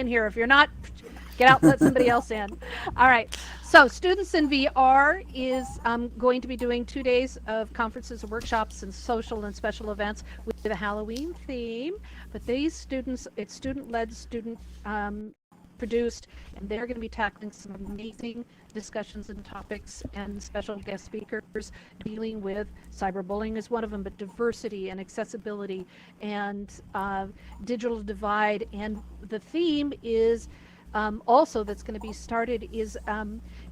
in here. If you're not, get out and let somebody else in. All right. So Students in VR is going to be doing 2 days of conferences and workshops and social and special events with a Halloween theme. But these students, it's student-led, student produced, and they're going to be tackling some amazing discussions and topics and special guest speakers dealing with cyberbullying is one of them, but diversity and accessibility and digital divide. And the theme is also that's going to be started is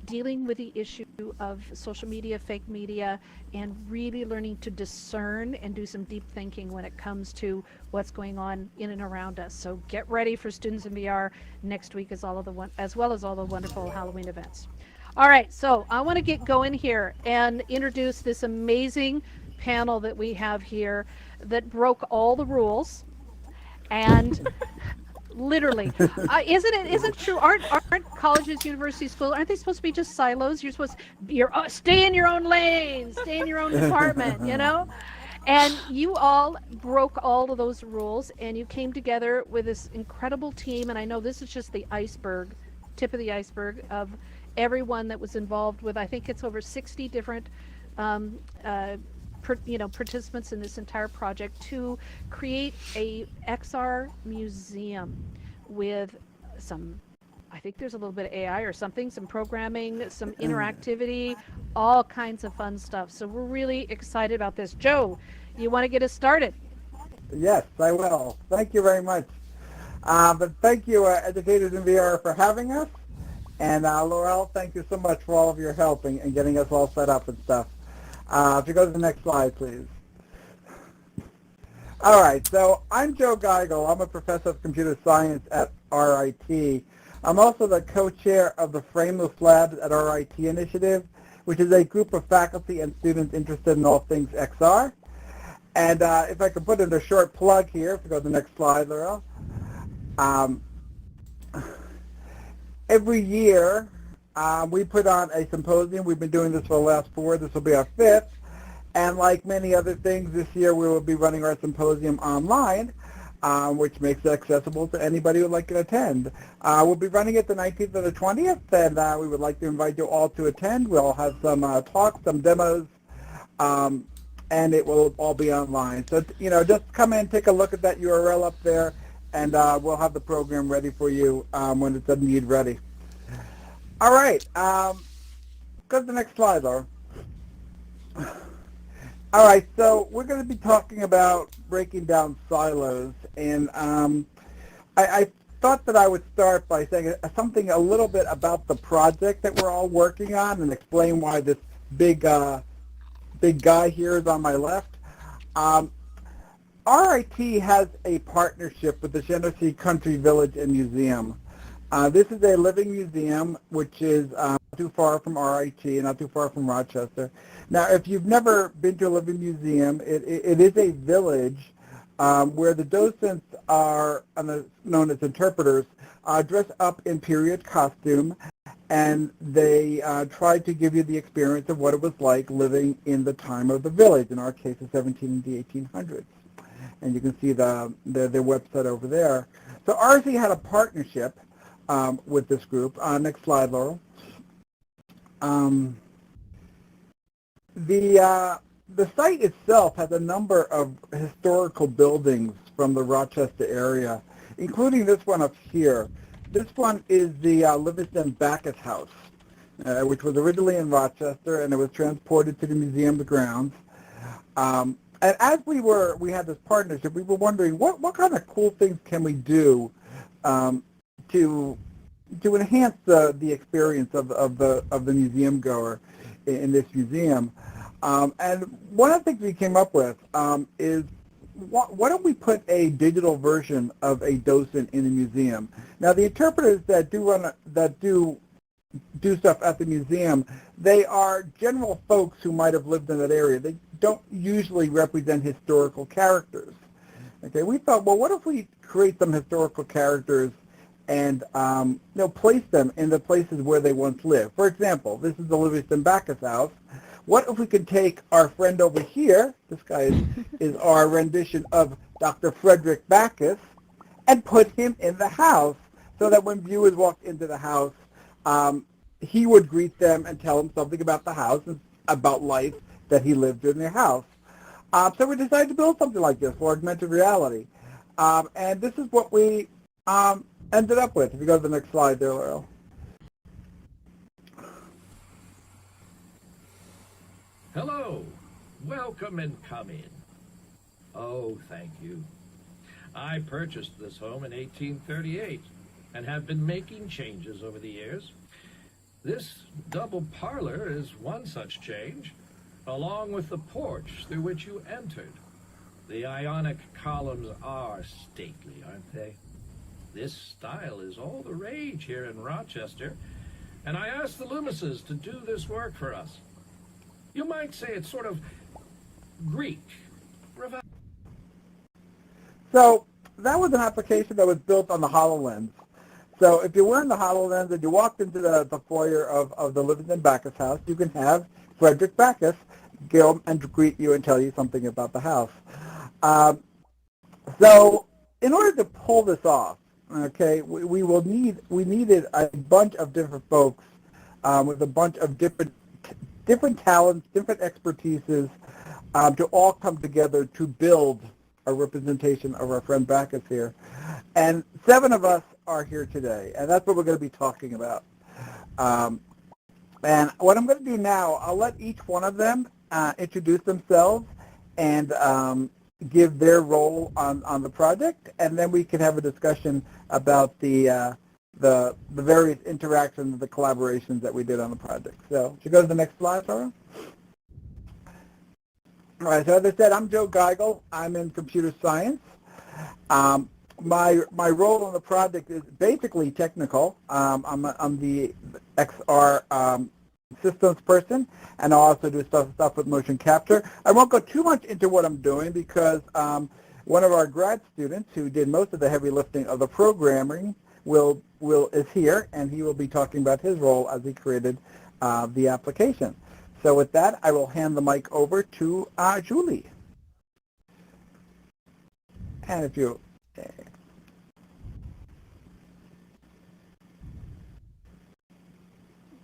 dealing with the issue of social media, fake media, and really learning to discern and do some deep thinking when it comes to what's going on in and around us. So get ready for Students in VR next week, as well as all the wonderful Halloween events. All right, so I want to get going here and introduce this amazing panel that we have here that broke all the rules and literally isn't true, aren't colleges, universities, schools, aren't they supposed to be just silos? You're supposed to stay in your own lane, stay in your own department, you know. And you all broke all of those rules and you came together with this incredible team. And I know this is just the tip of the iceberg of everyone that was involved with, I think it's over 60 different participants in this entire project to create a XR museum with some, I think there's a little bit of AI or something, some programming, some interactivity, all kinds of fun stuff. So we're really excited about this. Joe, you want to get us started? Yes, I will. Thank you very much. But thank you, Educators in VR, for having us. And Laurel, thank you so much for all of your help in getting us all set up and stuff. If you go to the next slide, please. All right, so I'm Joe Geigel. I'm a professor of computer science at RIT. I'm also the co-chair of the Frameless Labs at RIT Initiative, which is a group of faculty and students interested in all things XR. And if I could put in a short plug here, if you go to the next slide, Laurel. Every year, we put on a symposium. We've been doing this for the last 4. This will be our 5th. And like many other things, this year we will be running our symposium online, which makes it accessible to anybody who would like to attend. We'll be running it the 19th and the 20th, and we would like to invite you all to attend. We'll have some talks, some demos, and it will all be online. So, just come in, take a look at that URL up there, and we'll have the program ready for you when it's indeed ready. All right, go to the next slide, Laura. All right, so we're going to be talking about breaking down silos, and I thought that I would start by saying something a little bit about the project that we're all working on and explain why this big guy here is on my left. RIT has a partnership with the Genesee Country Village and Museum. This is a living museum, which is not too far from RIT, not too far from Rochester. Now, if you've never been to a living museum, it is a village where the docents are known as interpreters, dress up in period costume, and they try to give you the experience of what it was like living in the time of the village, in our case, the 17 and the 1800s. And you can see their website over there. So RIT had a partnership with this group. Next slide, Laurel. The site itself has a number of historical buildings from the Rochester area, including this one up here. This one is the Livingston Bacchus House, which was originally in Rochester, and it was transported to the museum's grounds. And as we had this partnership, we were wondering what kind of cool things can we do to enhance the experience of the museum goer in this museum. And one of the things we came up with is why don't we put a digital version of a docent in the museum? Now, the interpreters that do stuff at the museum, they are general folks who might have lived in that area. They don't usually represent historical characters. Okay, we thought, well, what if we create some historical characters and place them in the places where they once lived? For example, this is the Livingston Bacchus House. What if we could take our friend over here, this guy is our rendition of Dr. Frederick Bacchus, and put him in the house? so that when viewers walked into the house, he would greet them and tell them something about the house and about life that he lived in their house. So we decided to build something like this for augmented reality. And this is what we ended up with. If you go to the next slide there, Laurel. Hello, welcome and come in. Oh, thank you. I purchased this home in 1838 and have been making changes over the years. This double parlor is one such change, along with the porch through which you entered. The Ionic columns are stately, aren't they? This style is all the rage here in Rochester, and I asked the Loomises to do this work for us. You might say it's sort of Greek. So that was an application that was built on the HoloLens. So if you were in the HoloLens and you walked into the foyer of the Livingston Bacchus house, you can have Frederick Bacchus go and greet you and tell you something about the house. So in order to pull this off, okay, we needed a bunch of different folks with a bunch of different talents, different expertises to all come together to build a representation of our friend Bacchus here. And 7 of us are here today, and that's what we're going to be talking about. And what I'm going to do now, I'll let each one of them introduce themselves and give their role on the project, and then we can have a discussion about the various interactions, the collaborations that we did on the project. So, should we go to the next slide, Laura? All right, so as I said, I'm Joe Geigel. I'm in computer science. My role on the project is basically technical. I'm the XR systems person, and I also do stuff with motion capture. I won't go too much into what I'm doing because one of our grad students who did most of the heavy lifting of the programming is here, and he will be talking about his role as he created the application. So with that, I will hand the mic over to Julie. And if you...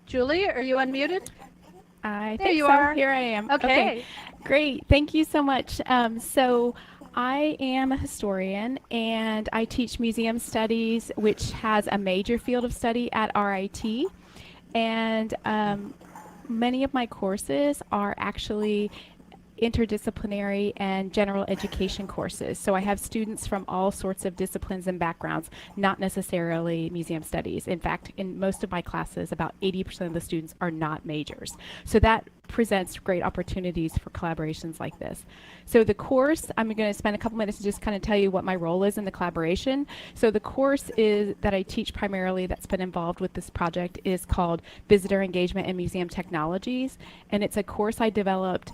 Julie, are you unmuted? I There think you so. are. Here I am. Okay. Great. Thank you so much. So I am a historian, and I teach museum studies, which has a major field of study at RIT. And many of my courses are actually interdisciplinary and general education courses. So I have students from all sorts of disciplines and backgrounds, not necessarily museum studies. In fact, in most of my classes, about 80% of the students are not majors. So that presents great opportunities for collaborations like this. So the course, I'm going to spend a couple minutes to just kind of tell you what my role is in the collaboration. So the course is that I teach primarily that's been involved with this project is called Visitor Engagement in Museum Technologies. And it's a course I developed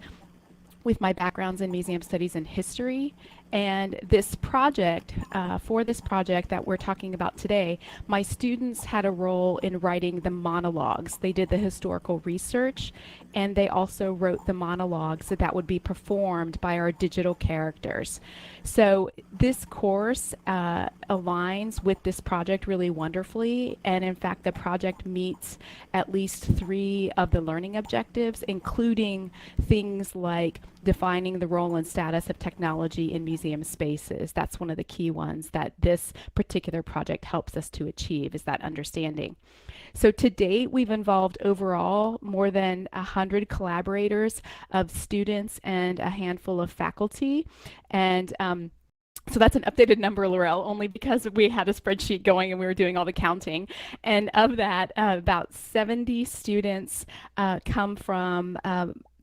with my backgrounds in museum studies and history. And this project, for this project that we're talking about today, my students had a role in writing the monologues. They did the historical research, and they also wrote the monologues that would be performed by our digital characters. So this course aligns with this project really wonderfully, and in fact the project meets at least 3 of the learning objectives, including things like defining the role and status of technology in museum spaces. That's one of the key ones that this particular project helps us to achieve, is that understanding. So to date, we've involved overall more than 100 collaborators of students and a handful of faculty. And so that's an updated number, Laurel, only because we had a spreadsheet going and we were doing all the counting. And of that, about 70 students come from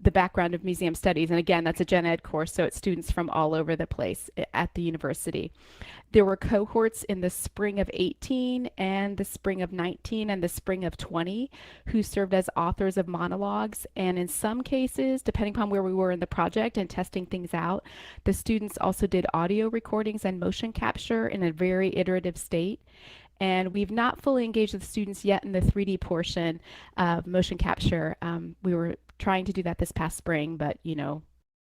the background of museum studies. And again, that's a gen ed course, so it's students from all over the place at the university. There were cohorts in the spring of 18 and the spring of 19 and the spring of 20 who served as authors of monologues. And in some cases, depending upon where we were in the project and testing things out, the students also did audio recordings and motion capture in a very iterative state. And we've not fully engaged with students yet in the 3D portion of motion capture. We were trying to do that this past spring, but you know,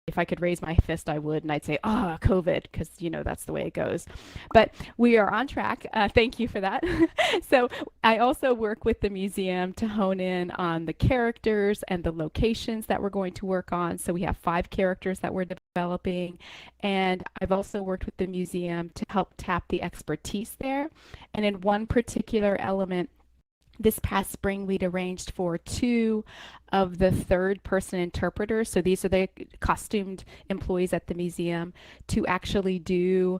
if I could raise my fist, I would, and I'd say, COVID, because, that's the way it goes. But we are on track. Thank you for that. So I also work with the museum to hone in on the characters and the locations that we're going to work on. So we have 5 characters that we're developing, and I've also worked with the museum to help tap the expertise there. And in one particular element, this past spring, we'd arranged for 2 of the third-person interpreters. So these are the costumed employees at the museum to actually do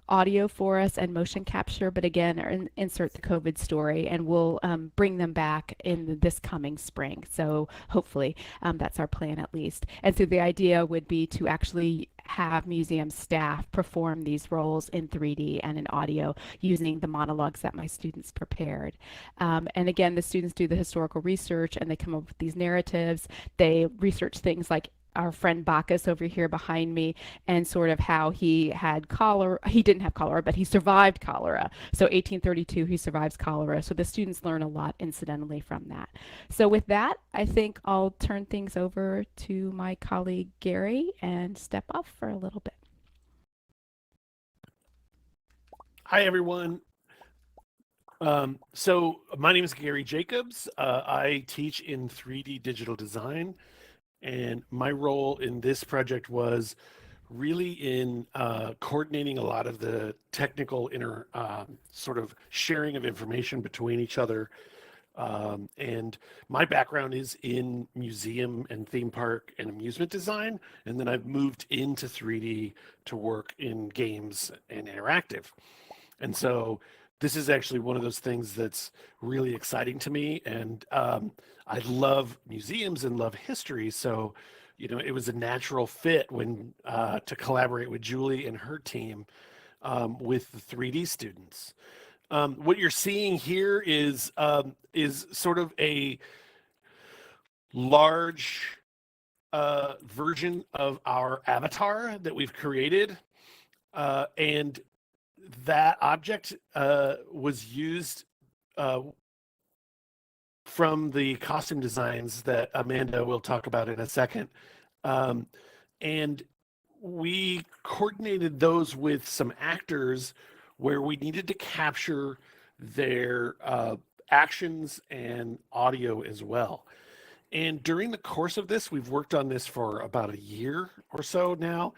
audio for us and motion capture, but again, insert the COVID story, and we'll bring them back in this coming spring. So hopefully that's our plan at least. And so the idea would be to actually have museum staff perform these roles in 3D and in audio using the monologues that my students prepared. And again, the students do the historical research and they come up with these narratives. They research things like our friend Bacchus over here behind me, and sort of how he had cholera. He didn't have cholera, but he survived cholera. So 1832, he survives cholera. So the students learn a lot incidentally from that. So with that, I think I'll turn things over to my colleague Gary and step off for a little bit. Hi, everyone. So my name is Gary Jacobs. I teach in 3D digital design. And my role in this project was really in coordinating a lot of the technical sort of sharing of information between each other. And my background is in museum and theme park and amusement design. And then I've moved into 3D to work in games and interactive. And so this is actually one of those things that's really exciting to me. And I love museums and love history. So, it was a natural fit when to collaborate with Juilee and her team with the 3D students. What you're seeing here is sort of a large version of our avatar that we've created. And that object was used from the costume designs that Amanda will talk about in a second. And we coordinated those with some actors where we needed to capture their actions and audio as well. And during the course of this, we've worked on this for about a year or so now.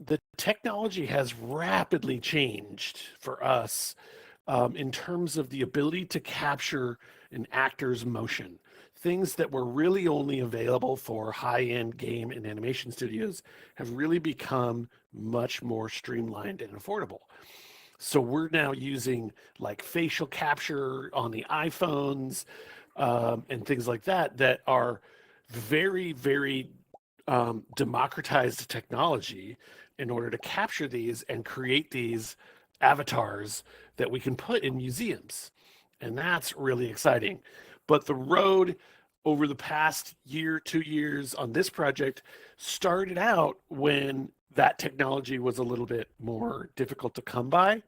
The technology has rapidly changed for us in terms of the ability to capture an actor's motion. Things that were really only available for high-end game and animation studios have really become much more streamlined and affordable. So we're now using like facial capture on the iPhones and things like that are very, very democratized technology in order to capture these and create these avatars that we can put in museums. And that's really exciting. But the road over the past year, 2 years on this project started out when that technology was a little bit more difficult to come by.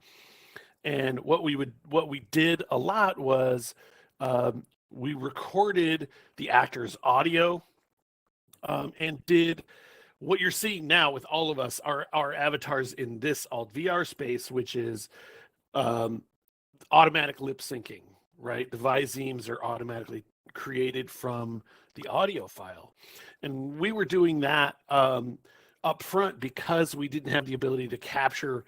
And what we did a lot was we recorded the actor's audio and did what you're seeing now with all of us, our avatars in this alt VR space, which is automatic lip syncing, right? The Visemes are automatically created from the audio file. And we were doing that up front because we didn't have the ability to capture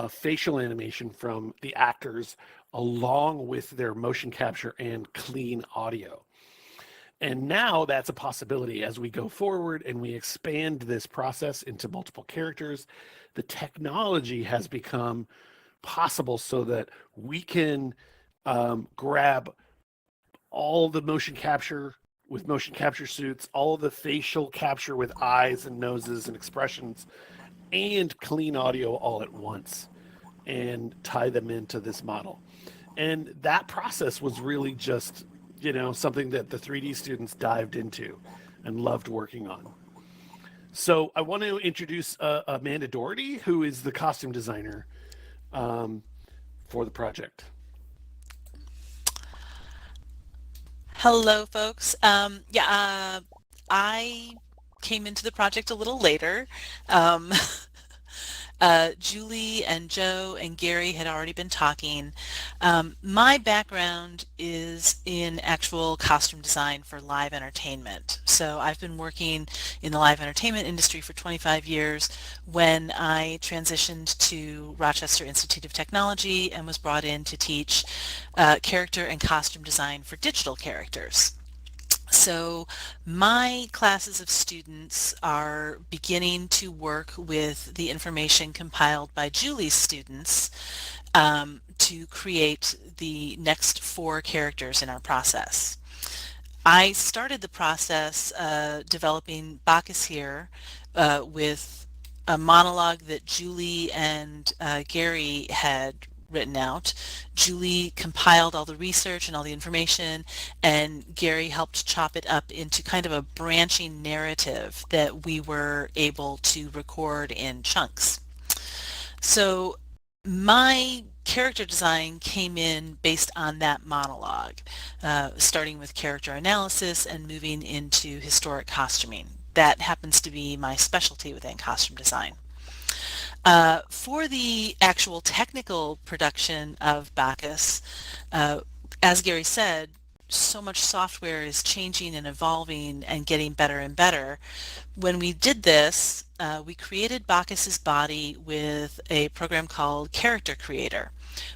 facial animation from the actors along with their motion capture and clean audio. And now that's a possibility as we go forward and we expand this process into multiple characters. The technology has become possible so that we can grab all the motion capture with motion capture suits, all the facial capture with eyes and noses and expressions, and clean audio all at once and tie them into this model. And that process was really just something that the 3D students dived into and loved working on. So I want to introduce Amanda Doherty, who is the costume designer for the project. Hello, folks. I came into the project a little later. Um, Julie and Joe and Gary had already been talking. My background is in actual costume design for live entertainment. So I've been working in the live entertainment industry for 25 years when I transitioned to Rochester Institute of Technology and was brought in to teach character and costume design for digital characters. So my classes of students are beginning to work with the information compiled by Julie's students to create the next 4 characters in our process. I started the process developing Bacchus here with a monologue that Julie and Gary had written out. Julie compiled all the research and all the information, and Gary helped chop it up into kind of a branching narrative that we were able to record in chunks. So my character design came in based on that monologue, starting with character analysis and moving into historic costuming. That happens to be my specialty within costume design. For the actual technical production of Bacchus, as Gary said, so much software is changing and evolving and getting better and better. When we did this, we created Bacchus's body with a program called Character Creator,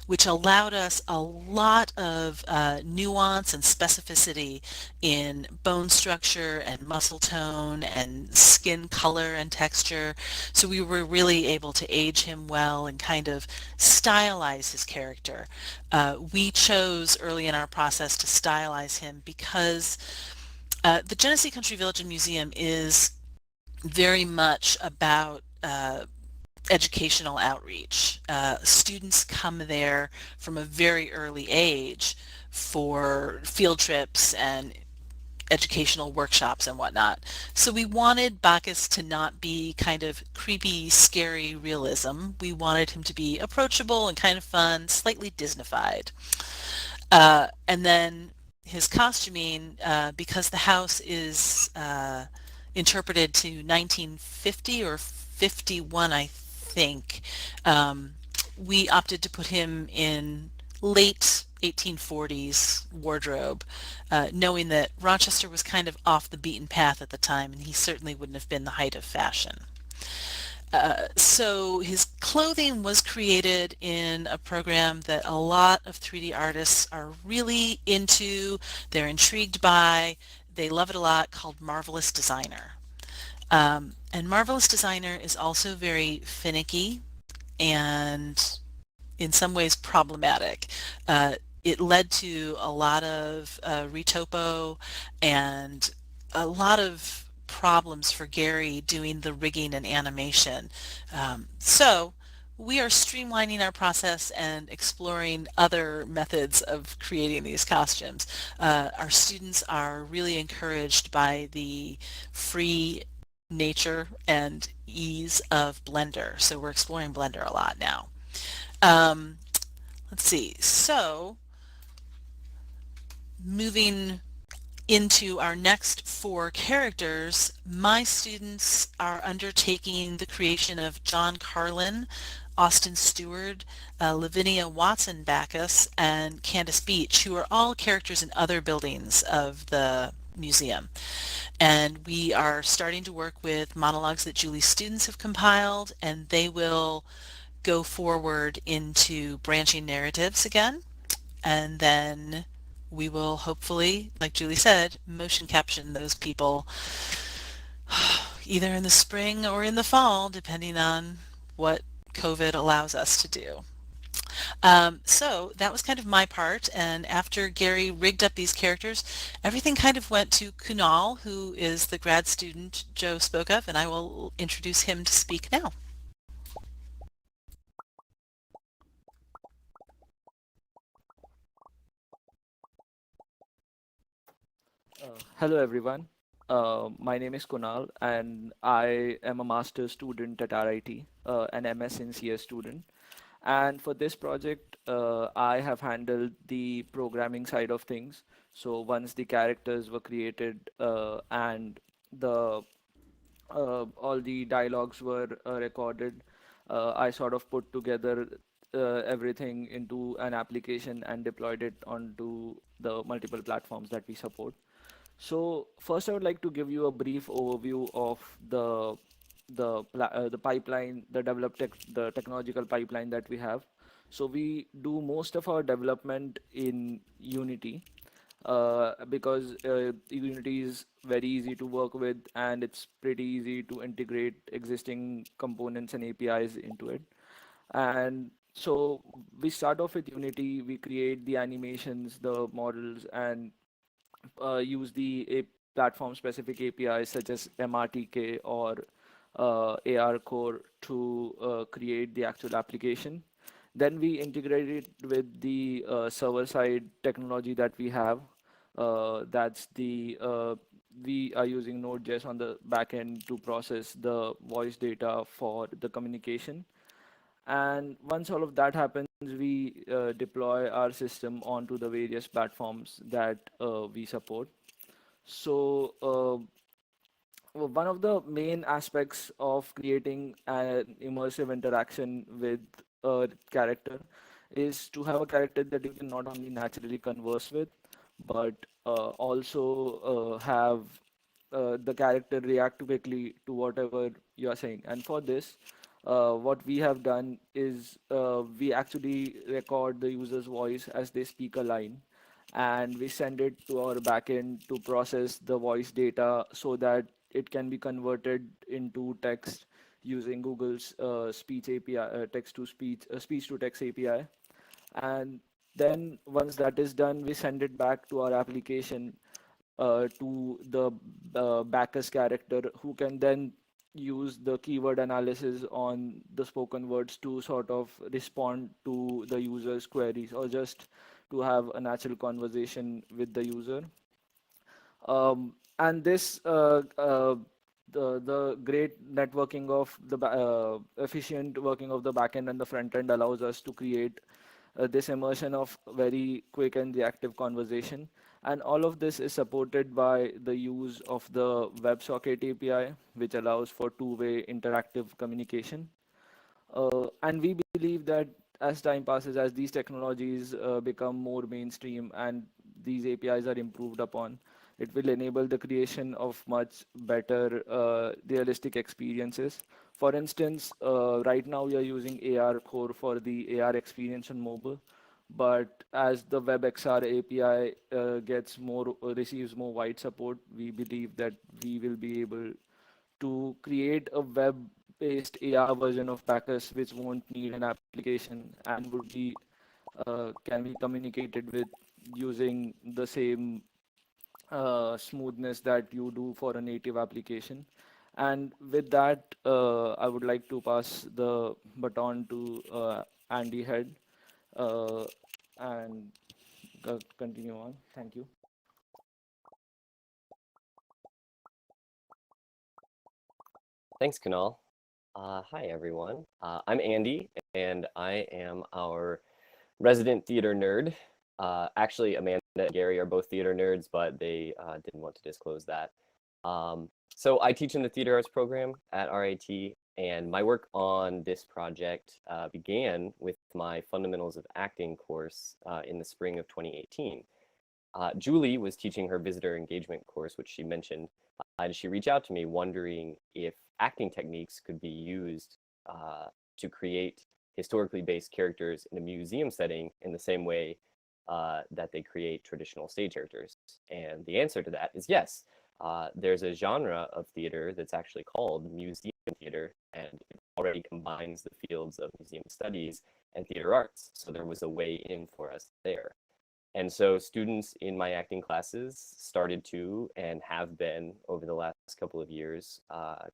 which allowed us a lot of nuance and specificity in bone structure and muscle tone and skin color and texture. So we were really able to age him well and kind of stylize his character. We chose early in our process to stylize him because the Genesee Country Village and Museum is very much about educational outreach. Students come there from a very early age for field trips and educational workshops and whatnot. So we wanted Bacchus to not be kind of creepy, scary realism. We wanted him to be approachable and kind of fun, slightly Disneyfied. And then his costuming, because the house is interpreted to 1950 or 51, I think, we opted to put him in late 1840s wardrobe, knowing that Rochester was kind of off the beaten path at the time, and he certainly wouldn't have been the height of fashion. So his clothing was created in a program that a lot of 3D artists are really into, they're intrigued by, they love it a lot, called Marvelous Designer. And Marvelous Designer is also very finicky and in some ways problematic. It led to a lot of retopo and a lot of problems for Gary doing the rigging and animation. So we are streamlining our process and exploring other methods of creating these costumes. Our students are really encouraged by the free nature and ease of Blender. So we're exploring Blender a lot now. Let's see. So moving into our next 4 characters, my students are undertaking the creation of John Carlin, Austin Stewart, Lavinia Watson Bacchus, and Candace Beach, who are all characters in other buildings of the museum. And we are starting to work with monologues that Julie's students have compiled, and they will go forward into branching narratives again. And then we will hopefully, like Julie said, motion caption those people either in the spring or in the fall, depending on what COVID allows us to do. So that was kind of my part, and after Gary rigged up these characters, everything kind of went to Kunal, who is the grad student Joe spoke of, and I will introduce him to speak now. Hello everyone. My name is Kunal and I am a master's student at RIT, an MS in CS student. And for this project, I have handled the programming side of things. So once the characters were created and the all the dialogues were recorded. I sort of put together everything into an application and deployed it onto the multiple platforms that we support. So first, I would like to give you a brief overview of the pipeline, the technological pipeline that we have. So we do most of our development in Unity, because Unity is very easy to work with and it's pretty easy to integrate existing components and APIs into it. And so we start off with Unity, we create the animations, the models, and use the platform specific APIs such as MRTK or AR Core to create the actual application. Then we integrate it with the server side technology that we have. That's the We are using Node.js on the backend to process the voice data for the communication. And once all of that happens, we deploy our system onto the various platforms that we support. So one of the main aspects of creating an immersive interaction with a character is to have a character that you can not only naturally converse with, but also have the character react quickly to whatever you are saying. And for this, what we have done is we actually record the user's voice as they speak a line, and we send it to our backend to process the voice data so that it can be converted into text using Google's speech API, text to speech, speech to text API. And then once that is done, we send it back to our application, to the Bacchus character, who can then use the keyword analysis on the spoken words to sort of respond to the user's queries, or just to have a natural conversation with the user. And this the great networking of the efficient working of the backend and the front end allows us to create this immersion of very quick and reactive conversation. And all of this is supported by the use of the WebSocket API, which allows for two-way interactive communication. And we believe that as time passes, as these technologies become more mainstream and these APIs are improved upon, it will enable the creation of much better realistic experiences. For instance, right now we are using AR Core for the AR experience on mobile, but as the WebXR API receives more wide support, we believe that we will be able to create a web-based AR version of Bacchus, which won't need an application and would be can be communicated with using the same smoothness that you do for a native application. And with that, I would like to pass the baton to Andy Head, uh, and continue on. Thank you. Thanks, Kunal. Hi, everyone. I'm Andy, and I am our resident theater nerd. Actually, Amanda and Gary are both theater nerds, but they didn't want to disclose that. So I teach in the theater arts program at RIT, and my work on this project began with my Fundamentals of Acting course in the spring of 2018. Julie was teaching her visitor engagement course, which she mentioned, and she reached out to me wondering if acting techniques could be used to create historically based characters in a museum setting in the same way that they create traditional stage characters. And the answer to that is yes. There's a genre of theater that's actually called museum theater, and it already combines the fields of museum studies and theater arts. So there was a way in for us there. And so students in my acting classes started to and have been over the last couple of years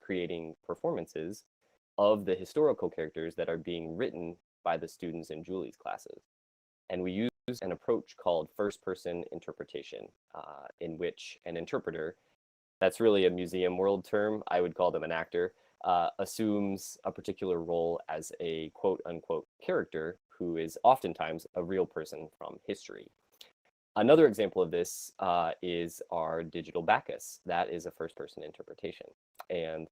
creating performances of the historical characters that are being written by the students in Julie's classes. And we use an approach called first-person interpretation, in which an interpreter, that's really a museum world term, I would call them an actor, assumes a particular role as a quote-unquote character who is oftentimes a real person from history. Another example of this is our digital Bacchus. That is a first-person interpretation. And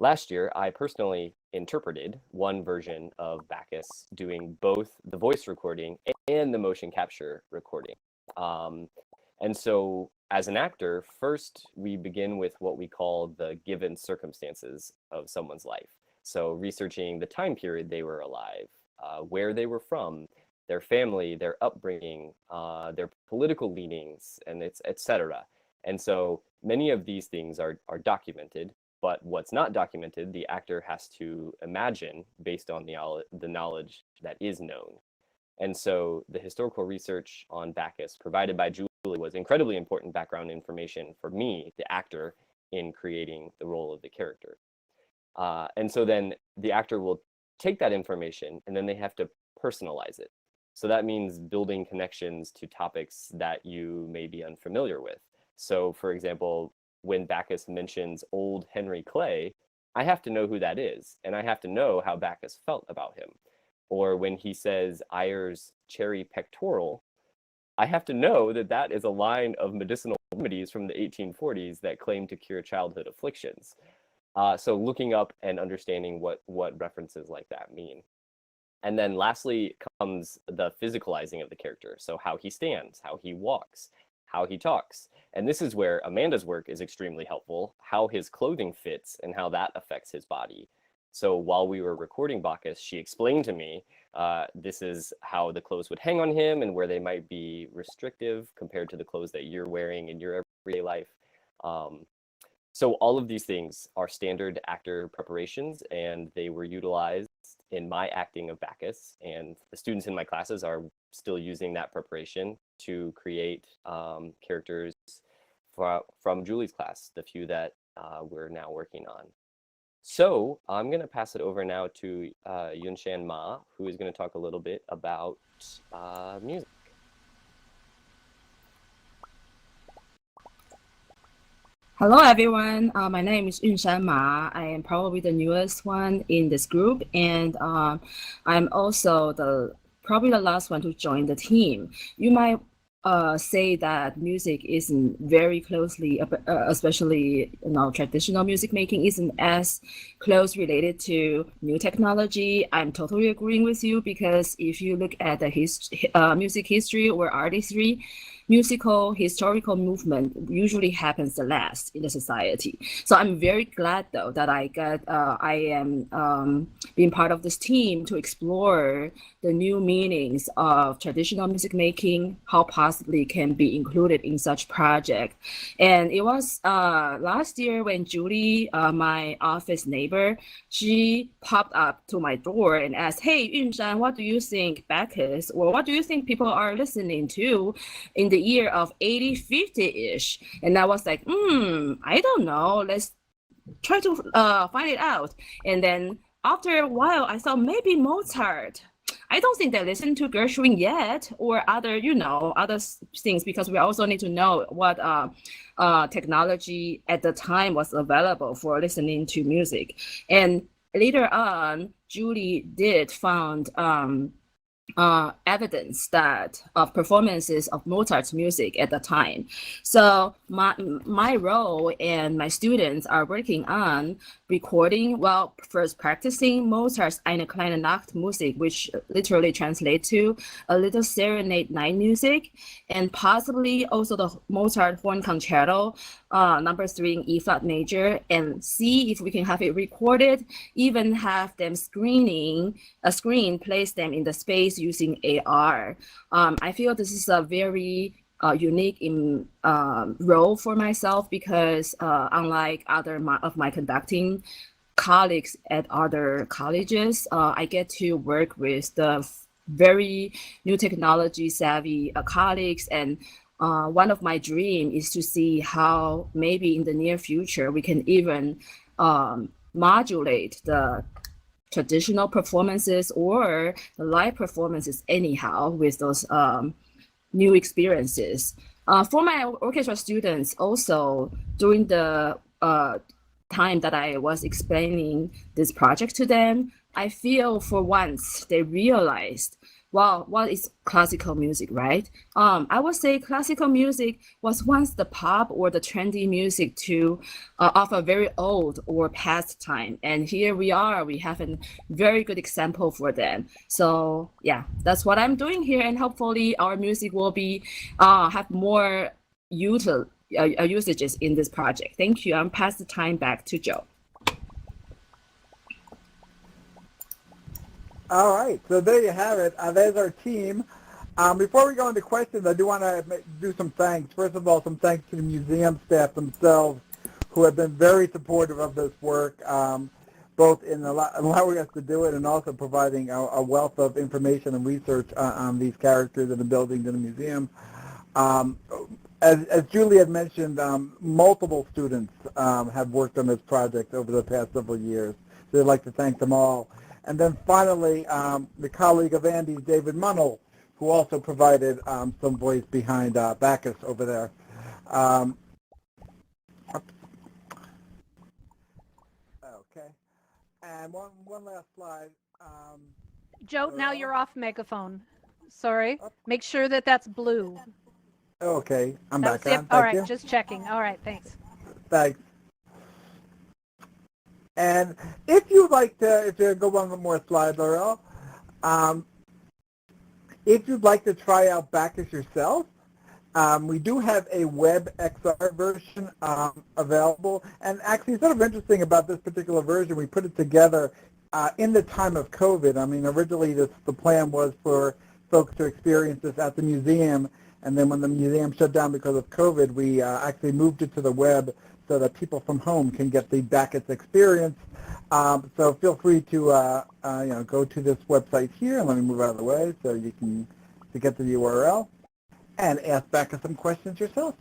Last year, I personally interpreted one version of Bacchus doing both the voice recording and the motion capture recording. And so as an actor, first we begin with what we call the given circumstances of someone's life. So researching the time period they were alive, where they were from, their family, their upbringing, their political leanings, and et cetera. And so many of these things are documented, but what's not documented, the actor has to imagine based on the knowledge that is known. And so the historical research on Bacchus provided by Julie was incredibly important background information for me, the actor, in creating the role of the character. And so then the actor will take that information and then they have to personalize it. So that means building connections to topics that you may be unfamiliar with. So for example, when Bacchus mentions old Henry Clay, I have to know who that is, and I have to know how Bacchus felt about him. Or when he says Ayer's cherry pectoral, I have to know that that is a line of medicinal remedies from the 1840s that claim to cure childhood afflictions. So looking up and understanding what references like that mean. And then lastly comes the physicalizing of the character. So how he stands, how he walks, how he talks. And this is where Amanda's work is extremely helpful, how his clothing fits and how that affects his body. So while we were recording Bacchus, she explained to me, this is how the clothes would hang on him and where they might be restrictive compared to the clothes that you're wearing in your everyday life. So all of these things are standard actor preparations, and they were utilized in my acting of Bacchus, and the students in my classes are still using that preparation to create characters from Julie's class, the few that we're now working on. So I'm going to pass it over now to Yunshan Ma, who is going to talk a little bit about music. Hello everyone, my name is Yunshan Ma. I am probably the newest one in this group, and I'm also probably the last one to join the team. You might say that music isn't very closely, especially traditional music making isn't as close related to new technology. I'm totally agreeing with you, because if you look at the music history or artistry, historical movement usually happens the last in the society. So I'm very glad though that I am being part of this team to explore the new meanings of traditional music making, how possibly can be included in such project. And it was last year when Julie, my office neighbor, she popped up to my door and asked, "Hey, Yunshan, what do you think Bacchus, or what do you think people are listening to in the year of 80-50-ish?" And I was like, I don't know. Let's try to find it out. And then after a while, I thought maybe Mozart. I don't think they listen to Gershwin yet, or other things, because we also need to know what technology at the time was available for listening to music. And later on, Julie did found evidence of performances of Mozart's music at the time. So my role and my students are working on recording, first practicing Mozart's Eine kleine Nachtmusik, which literally translates to a little serenade night music, and possibly also the Mozart Horn Concerto, number 3 in E flat major, and see if we can have it recorded, even have them place them in the space using AR. I feel this is a very unique role for myself, because unlike other of my conducting colleagues at other colleges, I get to work with the very new technology savvy colleagues, and one of my dreams is to see how maybe in the near future we can even modulate the traditional performances or the live performances anyhow with those new experiences. For my orchestra students also, during the time that I was explaining this project to them, I feel for once they realized well, what is classical music, right? I would say classical music was once the pop or the trendy music to of a very old or past time. And here we are, we have a very good example for them. So yeah, that's what I'm doing here. And hopefully our music will be have more usages in this project. Thank you. I'm pass the time back to Joe. All right, so there you have it. There's our team. Before we go into questions, I do want to do some thanks. First of all, some thanks to the museum staff themselves, who have been very supportive of this work, both in allowing us to do it and also providing a wealth of information and research on these characters and the buildings in the museum. As Julie had mentioned, multiple students have worked on this project over the past several years. So I'd like to thank them all. And then finally, the colleague of Andy's, David Munnell, who also provided some voice behind Bacchus over there. Okay. And one last slide. Joe, now you're off megaphone. Sorry. Make sure that that's blue. Okay, I'm That's back it. on. All Thank right, you. just checking. All right, thanks. Thanks. And if you'd like to, if you go one more slide, Laurel, if you'd like to try out Bacchus yourself, we do have a web XR version available. And actually, sort of interesting about this particular version, we put it together in the time of COVID. I mean, originally the plan was for folks to experience this at the museum, and then when the museum shut down because of COVID, we actually moved it to the web so that people from home can get the Bacchus experience. So feel free to go to this website here, and let me move out of the way so you can get to the URL and ask Bacchus some questions yourself.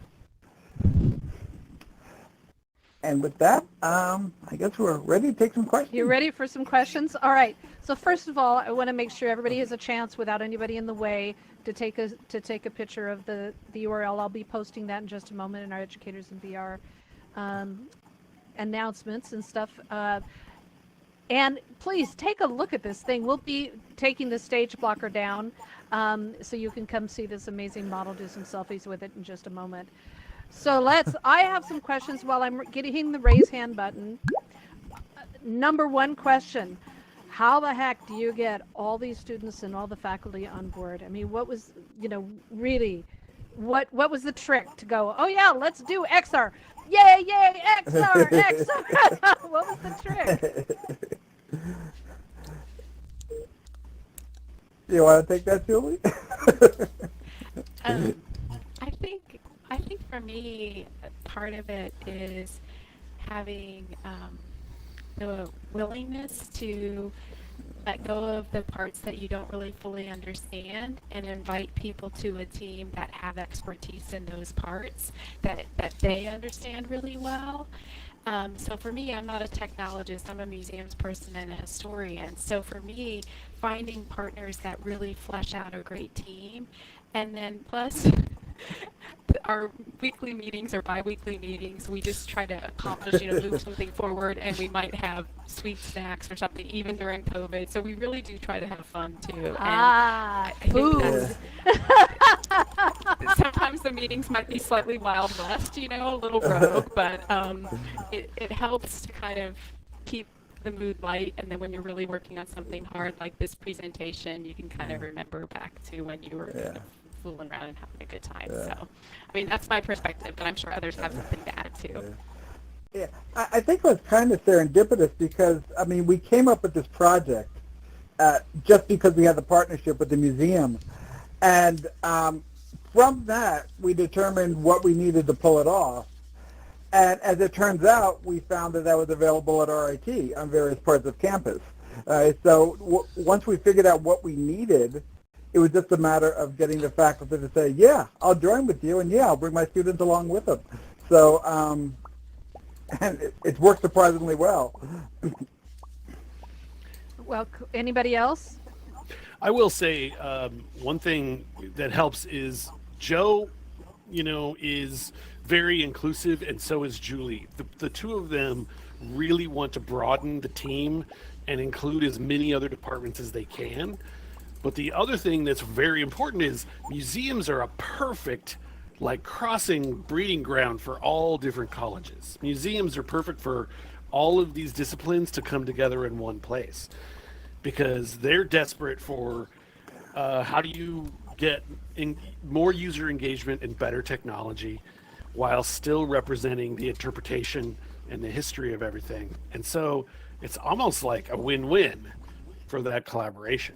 And with that, I guess we're ready to take some questions. You ready for some questions? All right. So first of all, I want to make sure everybody has a chance without anybody in the way to take a picture of the URL. I'll be posting that in just a moment in our Educators in VR announcements and stuff. And please take a look at this thing. We'll be taking the stage blocker down so you can come see this amazing model, do some selfies with it in just a moment. So I have some questions while I'm getting the raise hand button. Number one question, how the heck do you get all these students and all the faculty on board? I mean, what was, really, what was the trick to go, oh yeah, let's do XR. Yay, yay, XR, XR. What was the trick? You want to take that, Julie? I think for me, part of it is having the willingness to let go of the parts that you don't really fully understand and invite people to a team that have expertise in those parts that they understand really well. So for me, I'm not a technologist, I'm a museums person and a historian. So for me, finding partners that really flesh out a great team, and then plus our weekly meetings or bi-weekly meetings, we just try to accomplish, move something forward, and we might have sweet snacks or something even during COVID. So we really do try to have fun too. Food. Sometimes the meetings might be slightly Wild West, a little rogue, but it helps to kind of keep the mood light, and then when you're really working on something hard like this presentation, you can kind of remember back to when you were kind of fooling around and having a good time. So, I mean, that's my perspective, but I'm sure others have something to add too. Yeah, I think it was kind of serendipitous because, I mean, we came up with this project just because we had the partnership with the museum. And from that, we determined what we needed to pull it off. And as it turns out, we found that was available at RIT on various parts of campus. So once we figured out what we needed, it was just a matter of getting the faculty to say, yeah, I'll join with you, and yeah, I'll bring my students along with them. So and it's worked surprisingly well. Well, anybody else? I will say one thing that helps is Joe, is very inclusive, and so is Julie. The two of them really want to broaden the team and include as many other departments as they can. But the other thing that's very important is museums are a perfect crossing breeding ground for all different colleges. Museums are perfect for all of these disciplines to come together in one place because they're desperate for how do you get more user engagement and better technology while still representing the interpretation and the history of everything. And so it's almost like a win-win for that collaboration.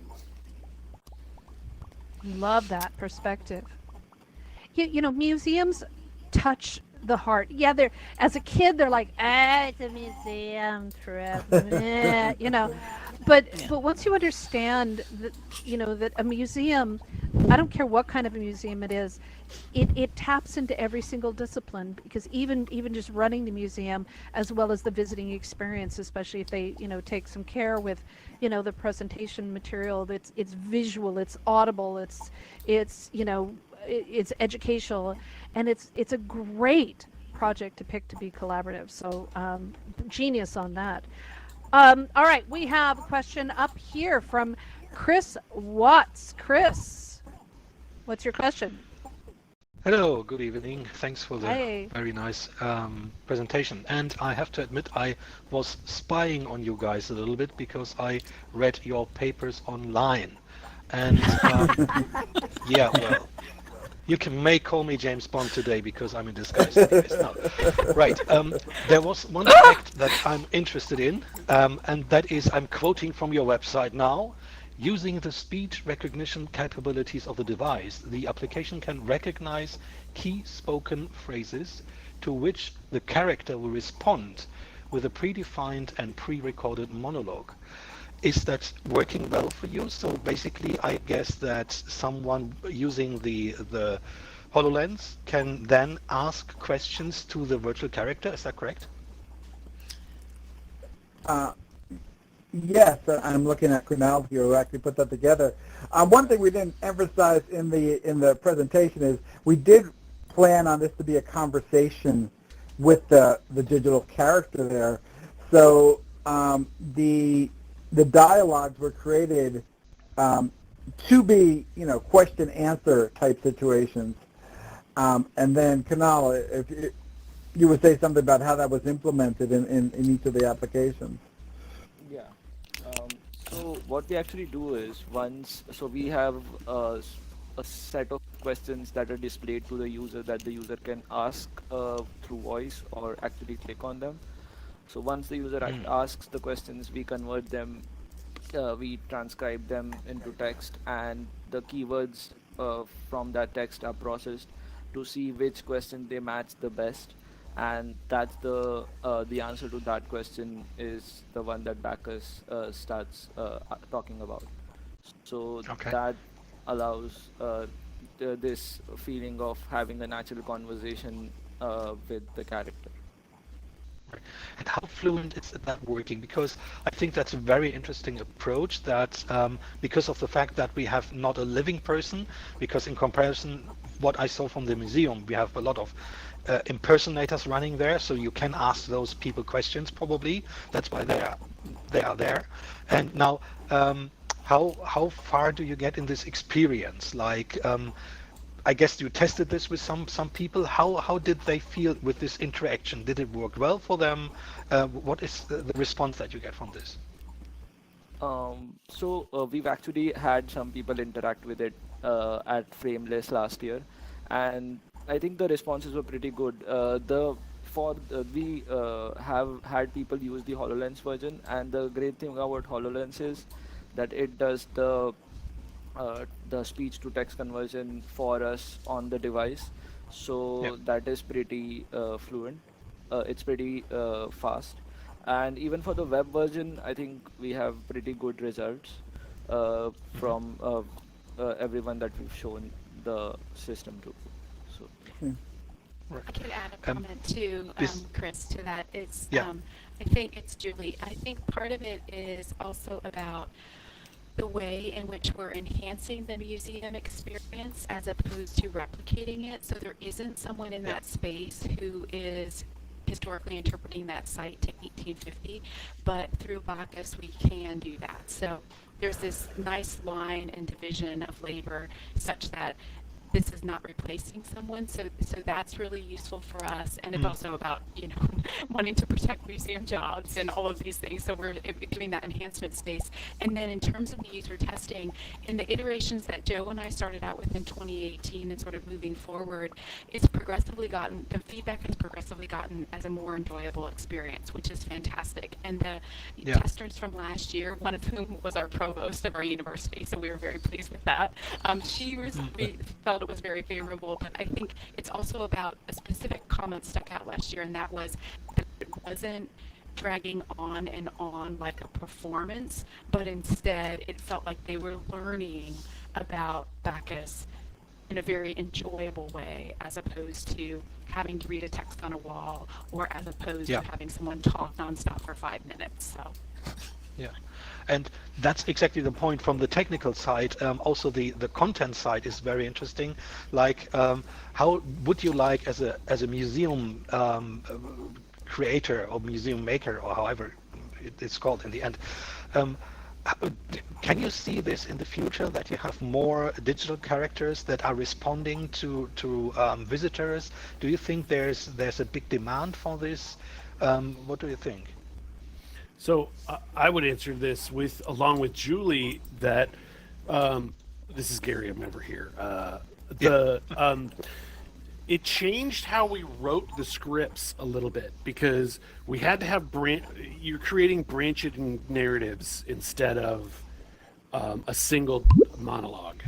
Love that perspective. Museums touch the heart. Yeah, they're as a kid they're like, it's a museum trip, but once you understand that that a museum, I don't care what kind of a museum it is, it taps into every single discipline, because even just running the museum as well as the visiting experience, especially if they take some care with the presentation material, it's visual, it's audible, it's educational, and it's a great project to pick to be collaborative. So genius on that. All right, we have a question up here from Chris Watts. Chris, what's your question? Hello, good evening. Thanks for the Hey. very nice presentation. And I have to admit, I was spying on you guys a little bit because I read your papers online. And yeah, well, you may call me James Bond today because I'm in disguise anyways. No. Right. There was one fact that I'm interested in, and that is, I'm quoting from your website now. Using the speech recognition capabilities of the device, the application can recognize key spoken phrases to which the character will respond with a predefined and pre-recorded monologue. Is that working well for you? So basically, I guess that someone using the HoloLens can then ask questions to the virtual character. Is that correct? Yes, I'm looking at Kunal here who actually put that together. One thing we didn't emphasize in the presentation is we did plan on this to be a conversation with the digital character there. So the dialogues were created to be question answer type situations. And then Kunal, if you would say something about how that was implemented in each of the applications. Yeah. So what we actually do is we have a set of questions that are displayed to the user that the user can ask through voice or actually click on them. So once the user asks the questions, we convert them, we transcribe them into text, and the keywords from that text are processed to see which question they match the best. And that's the answer to that question is the one that Bacchus starts talking about. So that allows this feeling of having a natural conversation with the character. Right. And how fluent is that working? Because I think that's a very interesting approach that because of the fact that we have not a living person, because in comparison, what I saw from the museum, we have a lot of impersonators running there, so you can ask those people questions probably. That's why they are there. And now, how far do you get in this experience? Like, I guess you tested this with some people. How did they feel with this interaction? Did it work well for them? What is the response that you get from this? We've actually had some people interact with it at Frameless last year, and I think the responses were pretty good. We have had people use the HoloLens version, and the great thing about HoloLens is that it does the speech to text conversion for us on the device. So that is pretty fluent. It's pretty fast. And even for the web version, I think we have pretty good results from everyone that we've shown the system to. So. I could add a comment too, Chris, to that. It's I think it's Julie. I think part of it is also about the way in which we're enhancing the museum experience as opposed to replicating it. So there isn't someone in that space who is historically interpreting that site to 1850, but through Bacchus we can do that. So there's this nice line and division of labor such that this is not replacing someone, so that's really useful for us, and it's also about wanting to protect museum jobs and all of these things. So we're doing that enhancement space, and then in terms of the user testing, in the iterations that Joe and I started out with in 2018 and sort of moving forward, the feedback has progressively gotten as a more enjoyable experience, which is fantastic. And the testers from last year, one of whom was our provost of our university, so we were very pleased with that. She felt it was very favorable, but I think it's also about a specific comment stuck out last year, and that was that it wasn't dragging on and on like a performance, but instead it felt like they were learning about Bacchus in a very enjoyable way, as opposed to having to read a text on a wall, or as opposed to having someone talk nonstop for 5 minutes. So. Yeah, and that's exactly the point from the technical side. Also, the content side is very interesting. Like, how would you like, as a museum creator or museum maker, or however it's called in the end, can you see this in the future, that you have more digital characters that are responding to visitors? Do you think there's a big demand for this? What do you think? So I would answer this along with Julie, that this is Gary, I'm never here. It changed how we wrote the scripts a little bit, because we had to have you're creating branching narratives instead of a single monologue,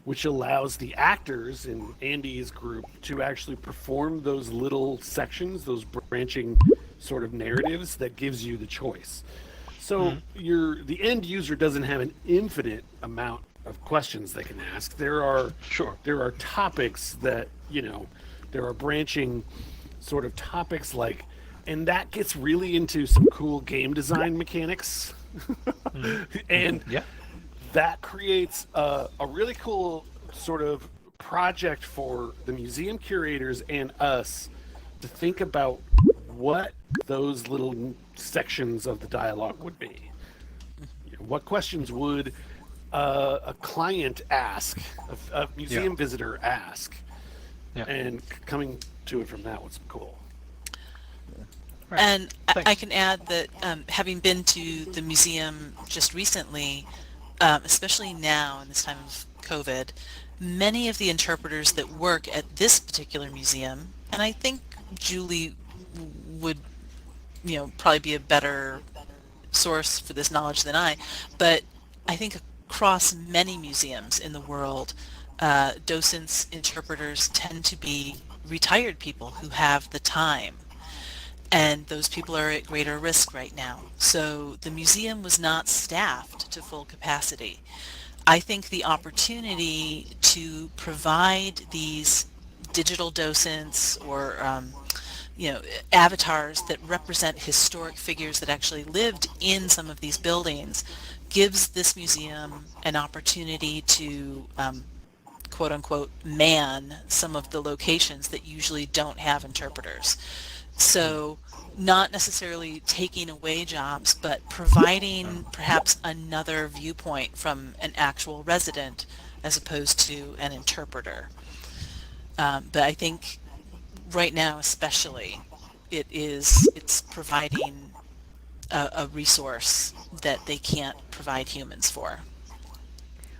which allows the actors in Andy's group to actually perform those little sections, those branching sort of narratives that gives you the choice. So the end user doesn't have an infinite amount of questions they can ask. There are topics that, there are branching sort of topics, like, and that gets really into some cool game design mechanics. And that creates a really cool sort of project for the museum curators and us to think about what those little sections of the dialogue would be. What questions would a client ask, a museum visitor ask, and coming to it from that was cool. Right. And I can add that having been to the museum just recently, especially now in this time of COVID, many of the interpreters that work at this particular museum, and I think Julie would probably be a better source for this knowledge than I, but I think across many museums in the world, docents, interpreters tend to be retired people who have the time, and those people are at greater risk right now. So the museum was not staffed to full capacity. I think the opportunity to provide these digital docents or avatars that represent historic figures that actually lived in some of these buildings gives this museum an opportunity to quote unquote man some of the locations that usually don't have interpreters. So not necessarily taking away jobs, but providing perhaps another viewpoint from an actual resident as opposed to an interpreter. But I think right now especially it's providing a resource that they can't provide humans for.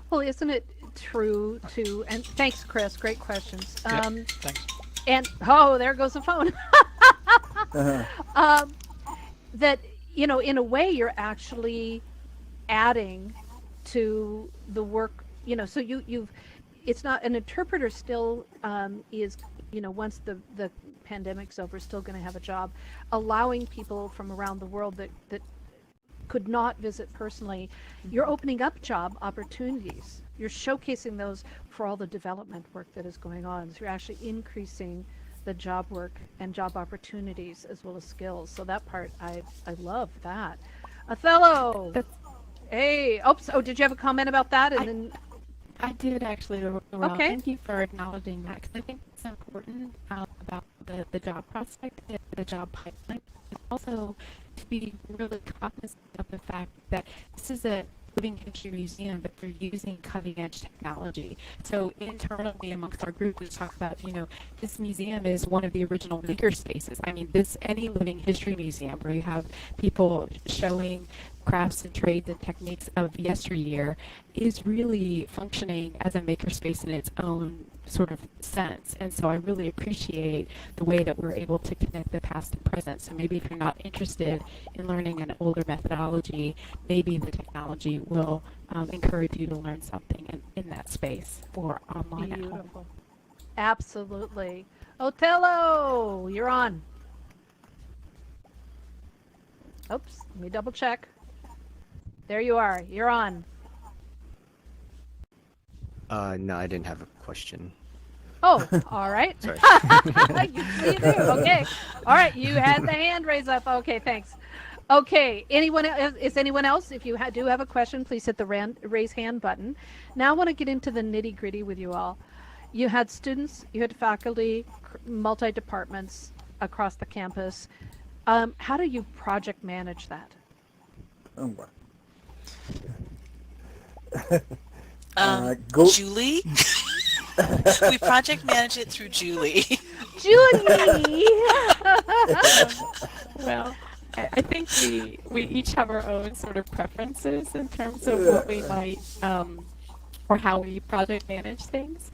Well, isn't it true to, and thanks, Chris, great questions. Thanks. And, there goes the phone. That, in a way you're actually adding to the work, so it's not, an interpreter still is, once the pandemic's over, still going to have a job, allowing people from around the world that could not visit personally. You're opening up job opportunities. You're showcasing those for all the development work that is going on. So you're actually increasing the job work and job opportunities as well as skills. So that part, I love that. Othello! Hey! Did you have a comment about that? And then I did actually. Well, okay. Thank you for acknowledging that, because I think it's important about about the job prospect, the job pipeline, and also to be really cognizant of the fact that this is a living history museum, but they're using cutting edge technology. So internally amongst our group, we talk about, this museum is one of the original maker spaces. I mean, any living history museum where you have people showing crafts and trades and techniques of yesteryear is really functioning as a makerspace in its own sort of sense. And so I really appreciate the way that we're able to connect the past and present. So maybe if you're not interested in learning an older methodology, maybe the technology will encourage you to learn something in that space or online at home. Beautiful. Absolutely. Othello, you're on. Oops, let me double check. There you are. You're on. No, I didn't have a question. Oh, all right. Sorry. You do. Okay. All right. You had the hand raised up. Okay. Thanks. Okay. Is anyone else? If you do have a question, please hit the raise hand button. Now I want to get into the nitty gritty with you all. You had students, you had faculty, multi-departments across the campus. How do you project manage that? Oh, boy. Juilee? We project manage it through Juilee. Juilee! Well, I think we each have our own sort of preferences in terms of what we might or how we project manage things.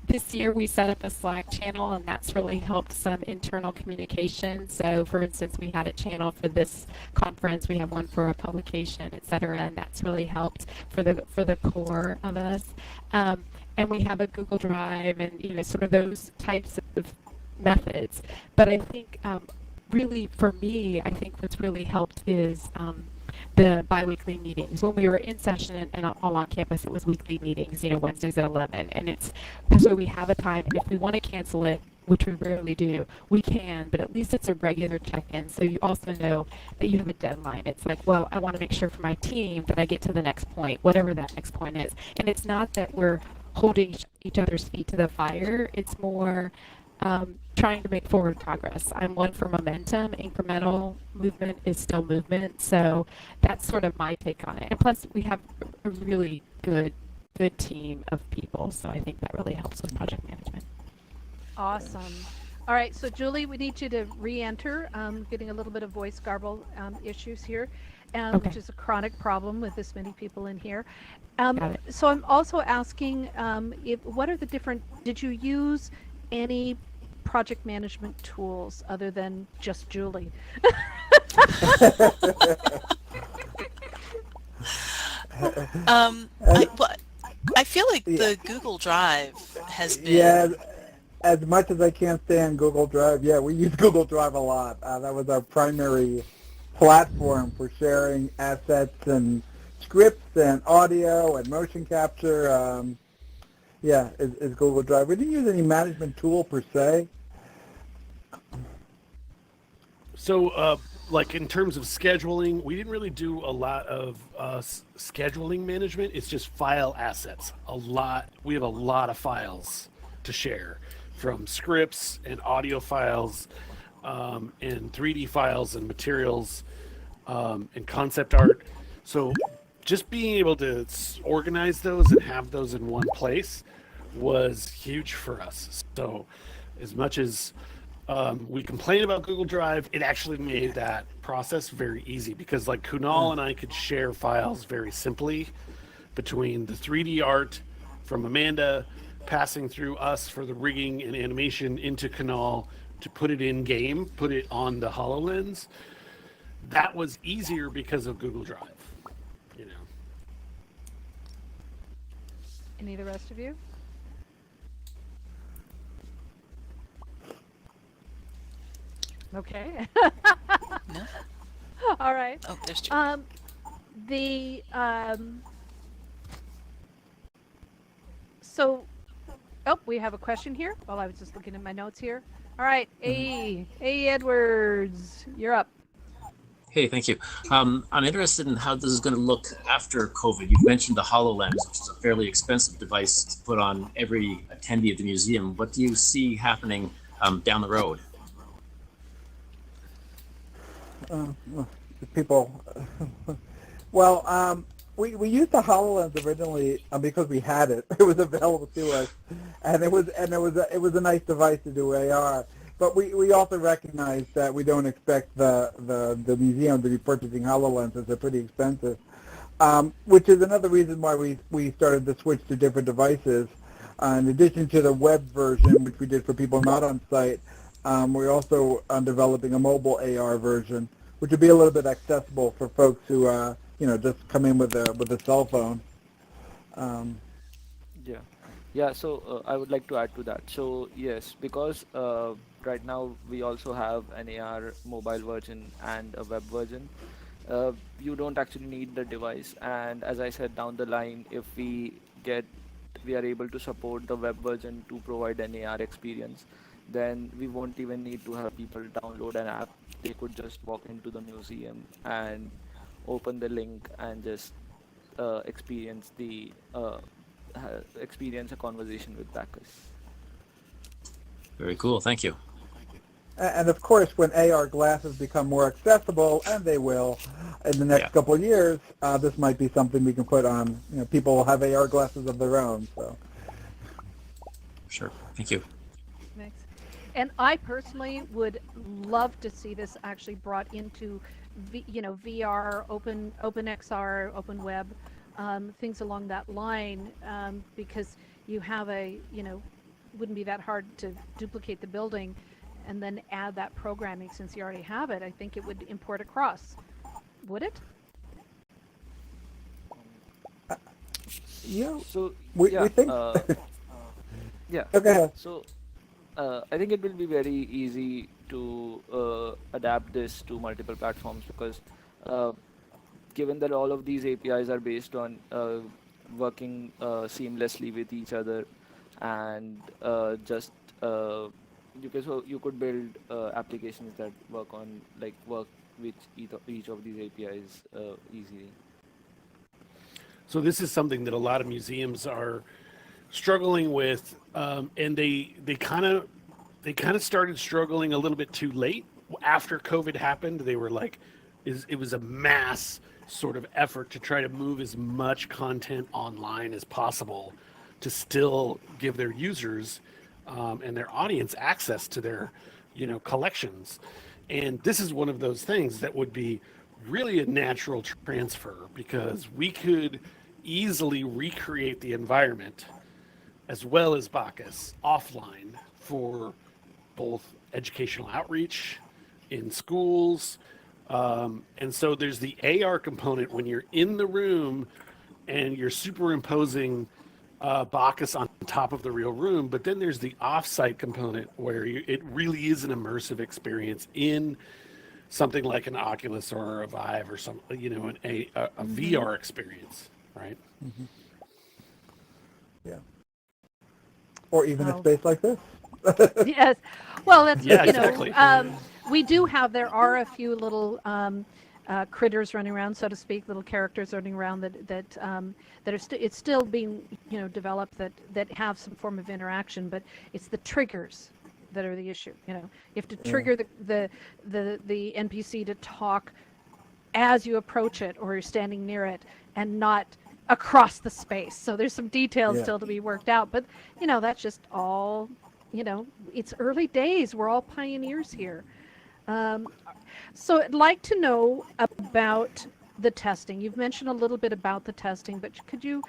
This year we set up a Slack channel, and that's really helped some internal communication. So for instance, we had a channel for this conference, we have one for a publication, etc., and that's really helped for the core of us. And we have a Google Drive and sort of those types of methods. But I think really for me, I think what's really helped is the biweekly meetings. When we were in session and all on campus, it was weekly meetings, Wednesdays at 11. And it's this way we have a time, and if we want to cancel it, which we rarely do, we can, but at least it's a regular check-in. So you also know that you have a deadline. It's like, well, I want to make sure for my team that I get to the next point, whatever that next point is. And it's not that we're holding each other's feet to the fire. It's more trying to make forward progress. I'm one for momentum. Incremental movement is still movement. So that's sort of my take on it. And plus, we have a really good team of people. So I think that really helps with project management. Awesome. All right, so Julie, we need you to re-enter. Getting a little bit of voice garble issues here, Okay. which is a chronic problem with this many people in here. Got it. So I'm also asking, what are the different? Did you use any project management tools other than just Julie? I feel like the Google Drive has been... Yeah, as much as I can't stand Google Drive, we use Google Drive a lot. That was our primary platform for sharing assets and scripts and audio and motion capture. Is Google Drive. We didn't use any management tool per se. So, like in terms of scheduling, we didn't really do a lot of scheduling management. It's just file assets. We have a lot of files to share, from scripts and audio files, and 3D files and materials, and concept art. So just being able to organize those and have those in one place was huge for us. So as much as we complain about Google Drive, it actually made that process very easy, because like Kunal and I could share files very simply between the 3D art from Amanda passing through us for the rigging and animation into Kunal to put it in game, put it on the HoloLens. That was easier because of Google Drive, Any of the rest of you? Okay. No? All right. Oh, there's two. We have a question here. Well, I was just looking at my notes here. All right, A. Edwards, you're up. Hey, thank you. I'm interested in how this is going to look after COVID. You've mentioned the HoloLens, which is a fairly expensive device to put on every attendee of the museum. What do you see happening down the road? People, well, we used the HoloLens originally because we had it. It was available to us, and it was a nice device to do AR. But we also recognize that we don't expect the museum to be purchasing HoloLenses. They're pretty expensive, which is another reason why we started to switch to different devices. In addition to the web version, which we did for people not on site, we're also developing a mobile AR version, which would be a little bit accessible for folks who just come in with a cell phone. Yeah. So I would like to add to that. So yes, because right now we also have an AR mobile version and a web version. You don't actually need the device, and as I said, down the line, if we are able to support the web version to provide an AR experience, then we won't even need to have people download an app. They could just walk into the museum and open the link and just experience a conversation with Bacchus. Very cool. Thank you. And of course, when AR glasses become more accessible, and they will in the next couple of years, this might be something we can put on. People will have AR glasses of their own. So. Sure. Thank you. Thanks. And I personally would love to see this actually brought into, VR, OpenXR, Open Web, things along that line, because you have wouldn't be that hard to duplicate the building and then add that programming since you already have it. I think it would import across. Would it? So we think. Yeah. Okay. So I think it will be very easy to adapt this to multiple platforms because given that all of these APIs are based on working seamlessly with each other and you could build applications that work with each of these APIs easily. So this is something that a lot of museums are struggling with, and they kind of started struggling a little bit too late after COVID happened. They were like, it was a mass sort of effort to try to move as much content online as possible to still give their users and their audience access to their collections. And this is one of those things that would be really a natural transfer because we could easily recreate the environment as well as Bacchus offline for both educational outreach in schools. And so there's the AR component when you're in the room and you're superimposing Bacchus on top of the real room, but then there's the off-site component where it really is an immersive experience in something like an Oculus or a Vive or something, a VR experience, right? Mm-hmm. Yeah. Or even a space like this. Yes. Well, that's exactly. There are a few little critters running around, so to speak, little characters running around that are it's still being developed that have some form of interaction, but it's the triggers that are the issue. You have to trigger the NPC to talk as you approach it or you're standing near it and not across the space. So there's some details still to be worked out, but that's just all it's early days. We're all pioneers here. So I'd like to know about the testing. You've mentioned a little bit about the testing, but could you,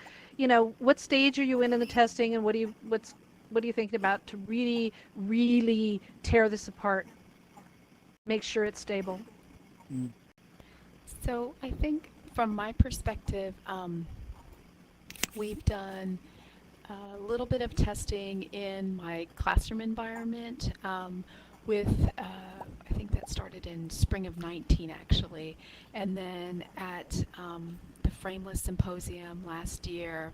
what stage are you in the testing, and what are you thinking about to really, really tear this apart, make sure it's stable? So I think from my perspective, we've done a little bit of testing in my classroom environment with I think that started in spring of 19 actually, and then at the Frameless Symposium last year.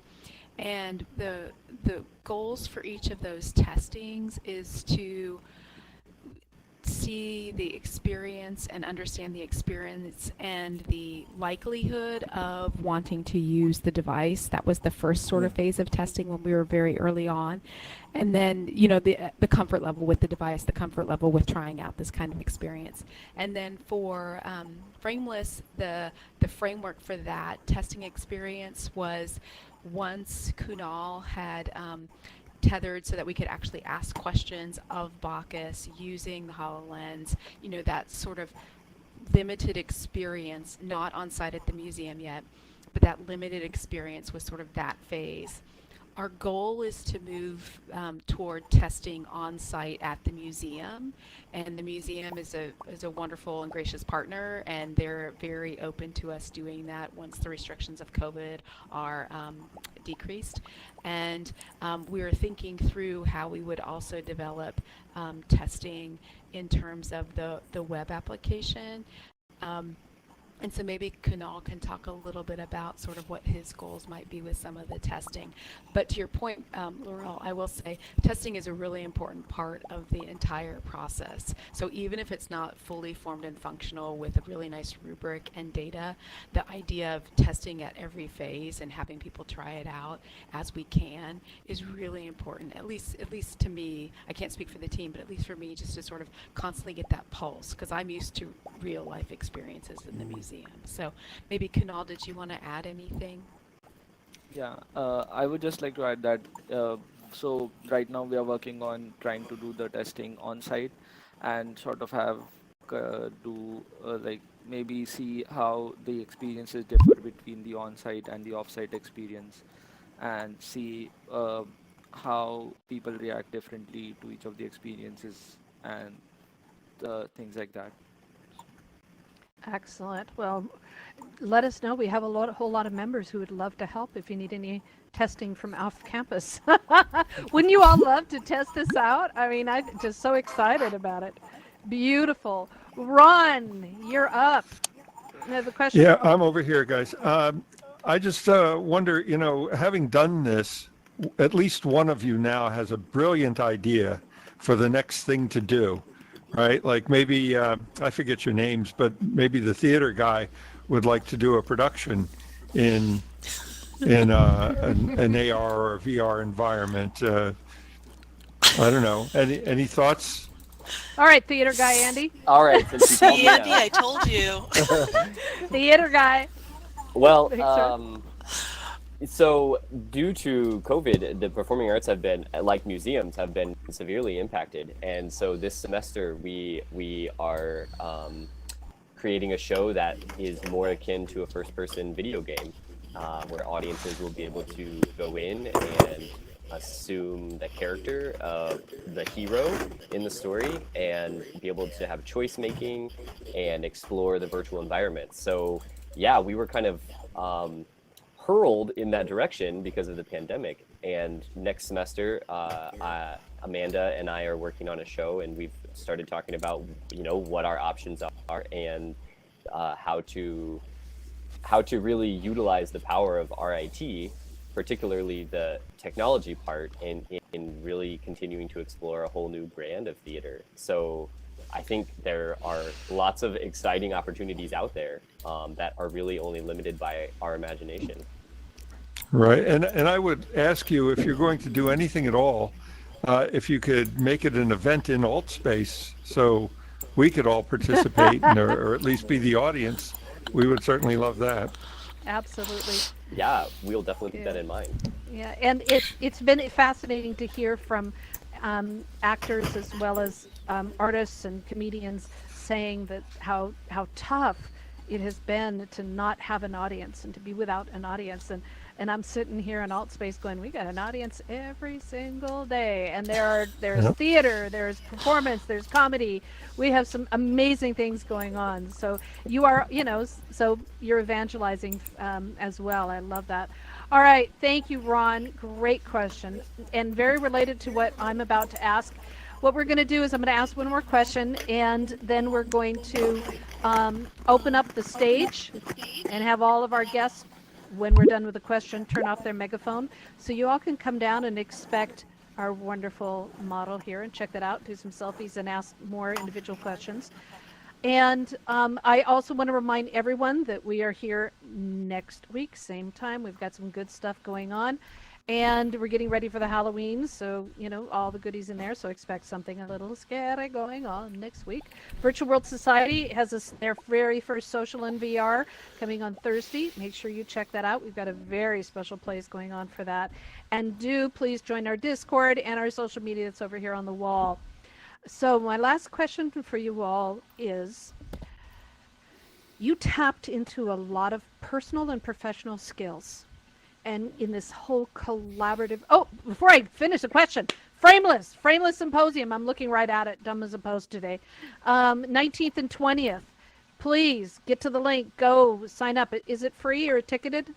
And the goals for each of those testings is to see see the experience and understand the experience and the likelihood of wanting to use the device. That was the first sort of phase of testing when we were very early on. And then, you know, the comfort level with the device, the comfort level with trying out this kind of experience. And then for Frameless, the framework for that testing experience was once Kunal had tethered so that we could actually ask questions of Bacchus using the HoloLens, you know, that sort of limited experience, not on site at the museum yet, but that limited experience was sort of that phase. Our goal is to move toward testing on site at the museum, and the museum is a wonderful and gracious partner, and they're very open to us doing that once the restrictions of COVID are decreased. And we are thinking through how we would also develop testing in terms of the web application. And so maybe Kunal can talk a little bit about sort of what his goals might be with some of the testing. But to your point, Laurel, I will say testing is a really important part of the entire process. So even if it's not fully formed and functional with a really nice rubric and data, the idea of testing at every phase and having people try it out as we can is really important. At least to me, I can't speak for the team, but at least for me, just to sort of constantly get that pulse, because I'm used to real life experiences in the museum. So maybe Kunal, did you want to add anything? Yeah, I would just like to add that so right now we are working on trying to do the testing on site and sort of have like maybe see how the experiences differ between the on-site and the off-site experience, and see how people react differently to each of the experiences and things like that. Excellent. Well, let us know. We have a whole lot of members who would love to help if you need any testing from off campus. Wouldn't you all love to test this out? I mean, I'm just so excited about it. Beautiful. Ron, you're up. You have a question? Yeah, I'm over here, guys. I just wonder, you know, having done this, at least one of you now has a brilliant idea for the next thing to do. Right, like maybe I forget your names, but maybe the theater guy would like to do a production in an AR or VR environment. I don't know. Any thoughts? All right, theater guy Andy. All right, since you called me Andy, out. I told you. Theater guy. Well, Thanks, so due to COVID, the performing arts have been, like museums, have been severely impacted. And so this semester we are creating a show that is more akin to a first-person video game, where audiences will be able to go in and assume the character of the hero in the story and be able to have choice making and explore the virtual environment. So yeah, we were kind of hurled in that direction because of the pandemic. And next semester, Amanda and I are working on a show, and we've started talking about, you know, what our options are and how to really utilize the power of RIT, particularly the technology part, in really continuing to explore a whole new brand of theater. So I think there are lots of exciting opportunities out there that are really only limited by our imagination. Right, and I would ask you, if you're going to do anything at all, if you could make it an event in AltSpace so we could all participate or at least be the audience. We would certainly love that. Absolutely. Yeah, we'll definitely keep that in mind. Yeah, and it's been fascinating to hear from actors as well as artists and comedians saying that how tough it has been to not have an audience and to be without an audience. And I'm sitting here in AltSpace going, we got an audience every single day. And there's theater, there's performance, there's comedy. We have some amazing things going on. So you are, you know, so you're evangelizing as well. I love that. All right. Thank you, Ron. Great question. And very related to what I'm about to ask. What we're going to do is I'm going to ask one more question, and then we're going to open up the stage and have all of our guests, when we're done with the question, turn off their megaphone. So you all can come down and expect our wonderful model here, and check that out. Do some selfies and ask more individual questions. And I also want to remind everyone that we are here next week, same time. We've got some good stuff going on. And we're getting ready for the Halloween, so, you know, all the goodies in there. So expect something a little scary going on next week. Virtual World Society has their very first social in VR coming on Thursday. Make sure you check that out. We've got a very special place going on for that. And do please join our Discord and our social media that's over here on the wall. So my last question for you all is, you tapped into a lot of personal and professional skills. And in this whole collaborative, oh, before I finish the question, Frameless Symposium, I'm looking right at it, dumb as a post today, 19th and 20th, please get to the link, go sign up. Is it free or ticketed?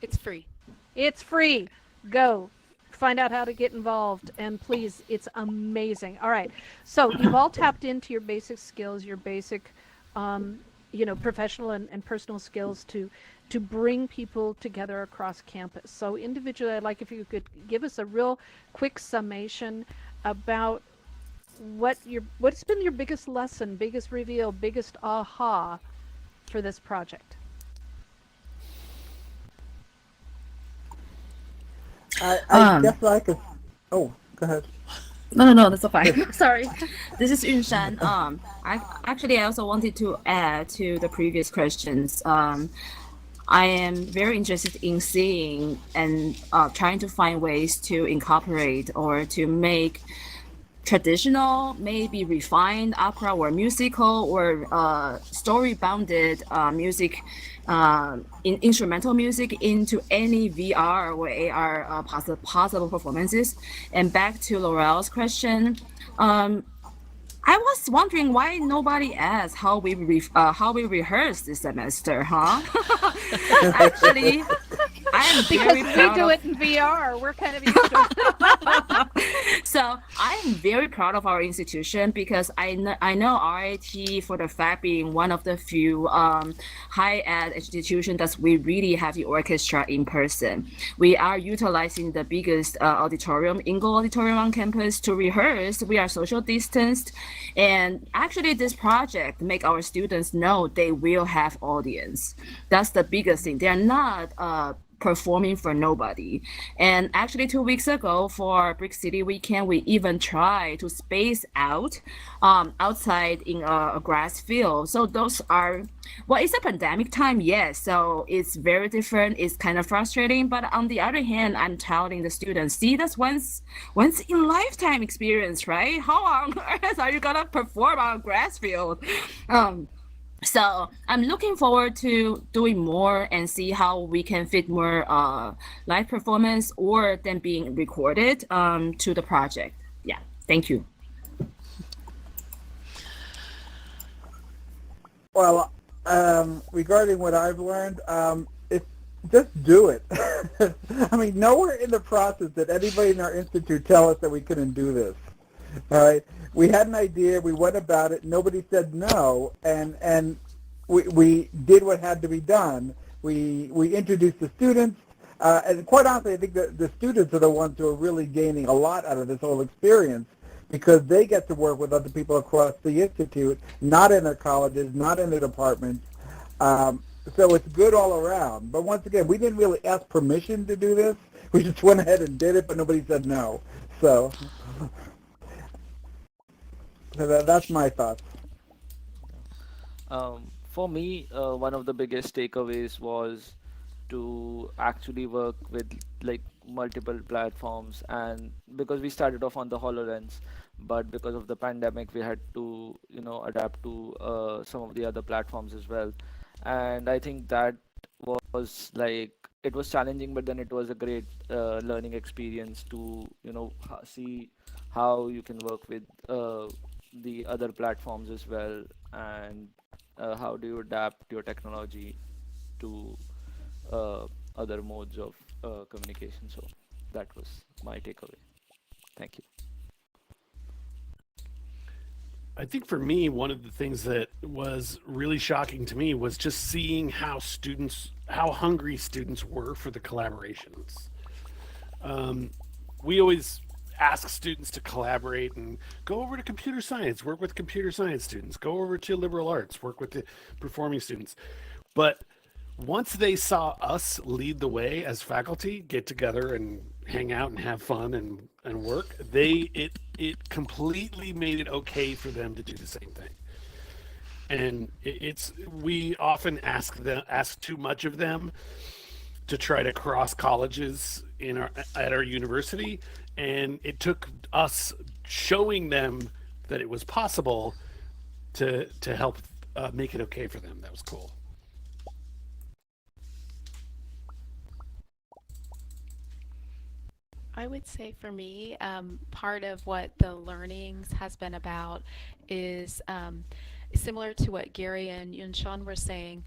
It's free. It's free. Go. Find out how to get involved, and please, it's amazing. All right, so you've all tapped into your basic skills, your basic, you know, professional and personal skills to bring people together across campus. So individually, I'd like if you could give us a real quick summation about what's been your biggest lesson, biggest reveal, biggest aha for this project. I guess I could. Oh, go ahead. No, that's fine. Sorry. This is Yunshan. I also wanted to add to the previous questions. I am very interested in seeing and trying to find ways to incorporate or to make traditional, maybe refined opera or musical or story-bounded music, instrumental music into any VR or AR possible performances. And back to Laurel's question, I was wondering why nobody asked how we rehearse this semester, huh? Actually, I am very proud. We do it in VR. We're kind of used to it. So I am very proud of our institution because I know RIT for the fact being one of the few high ed institutions that we really have the orchestra in person. We are utilizing the biggest auditorium, Ingle Auditorium on campus to rehearse. We are social distanced. And actually this project make our students know they will have audience. That's the biggest thing. They're not performing for nobody. And actually 2 weeks ago for Brick City Weekend, we even tried to space out outside in a grass field. So those are, well, it's a pandemic time, yes. So it's very different. It's kind of frustrating. But on the other hand, I'm telling the students, see, that's once in lifetime experience, right? How on earth are you gonna perform on a grass field? So I'm looking forward to doing more and see how we can fit more live performance or them being recorded to the project. Yeah, thank you. Well, regarding what I've learned, it's just do it. I mean, nowhere in the process did anybody in our institute tell us that we couldn't do this. All right, we had an idea, we went about it, nobody said no, and we did what had to be done. We introduced the students, and quite honestly, I think that the students are the ones who are really gaining a lot out of this whole experience because they get to work with other people across the institute, not in their colleges, not in their departments. So it's good all around. But once again, we didn't really ask permission to do this. We just went ahead and did it, but nobody said no. So that's my thoughts. For me, one of the biggest takeaways was to actually work with like multiple platforms, and because we started off on the HoloLens, but because of the pandemic, we had to, adapt to some of the other platforms as well. And I think that was like, it was challenging, but then it was a great learning experience to, see how you can work with the other platforms as well, and how do you adapt your technology to other modes of communication. So that was my takeaway. Thank you. I think for me, one of the things that was really shocking to me was just seeing how hungry students were for the collaborations. We always ask students to collaborate and go over to computer science, work with computer science students, go over to liberal arts, work with the performing students. But once they saw us lead the way as faculty, get together and hang out and have fun and work, it completely made it okay for them to do the same thing. And we often ask too much of them to try to cross colleges at our university, and it took us showing them that it was possible to help make it okay for them. That was cool. I would say for me, part of what the learnings has been about is similar to what Gary and Yunshan were saying.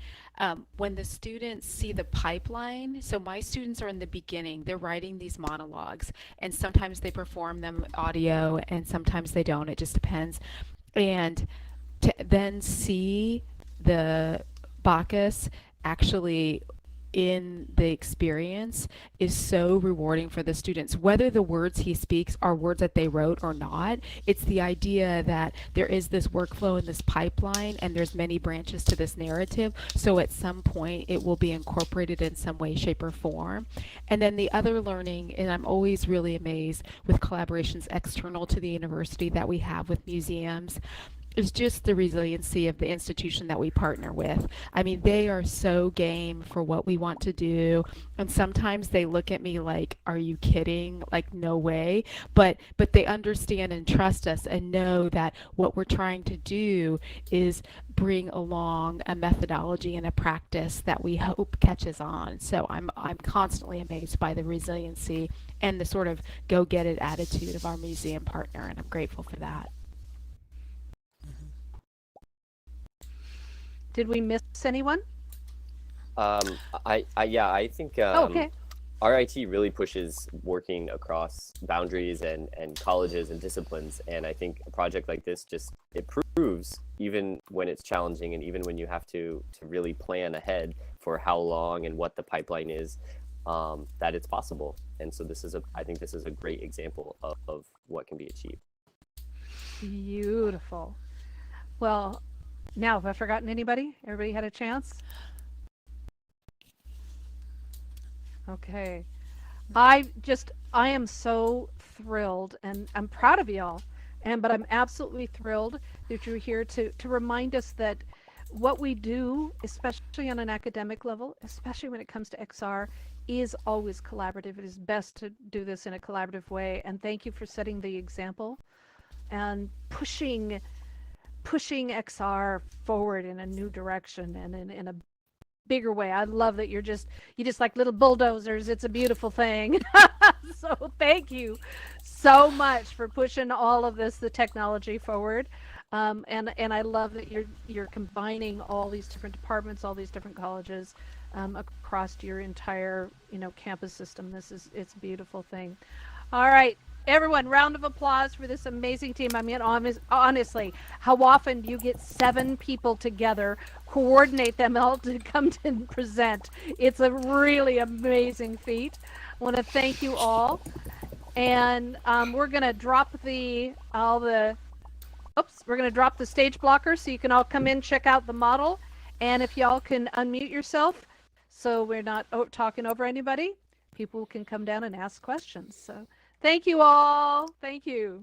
When the students see the pipeline, so my students are in the beginning, they're writing these monologues, and sometimes they perform them audio and sometimes they don't, it just depends. And to then see the Bacchus actually in the experience is so rewarding for the students. Whether the words he speaks are words that they wrote or not, it's the idea that there is this workflow in this pipeline and there's many branches to this narrative, so at some point it will be incorporated in some way, shape, or form. And then the other learning, and I'm always really amazed with collaborations external to the university that we have with museums, is just the resiliency of the institution that we partner with. I mean, they are so game for what we want to do, and sometimes they look at me like, are you kidding? Like, no way. But they understand and trust us and know that what we're trying to do is bring along a methodology and a practice that we hope catches on. So I'm constantly amazed by the resiliency and the sort of go get it attitude of our museum partner, and I'm grateful for that. Did we miss anyone? I think Okay. RIT really pushes working across boundaries and colleges and disciplines, and I think a project like this it proves, even when it's challenging and even when you have to really plan ahead for how long and what the pipeline is, that it's possible. And so I think this is a great example of what can be achieved. Beautiful. Well, now, have I forgotten anybody? Everybody had a chance? Okay. I am so thrilled, and I'm proud of y'all, but I'm absolutely thrilled that you're here to remind us that what we do, especially on an academic level, especially when it comes to XR, is always collaborative. It is best to do this in a collaborative way, and thank you for setting the example and pushing XR forward in a new direction and in a bigger way. I love that you just like little bulldozers. It's a beautiful thing. So thank you so much for pushing all of the technology forward. And I love that you're combining all these different departments, all these different colleges across your entire campus system. It's a beautiful thing. All right. Everyone, round of applause for this amazing team. I mean, honestly, how often do you get 7 people together, coordinate them all to come to present? It's a really amazing feat. I want to thank you all. And we're going to drop we're going to drop the stage blocker so you can all come in, check out the model. And if y'all can unmute yourself so we're not talking over anybody, people can come down and ask questions. So thank you all. Thank you.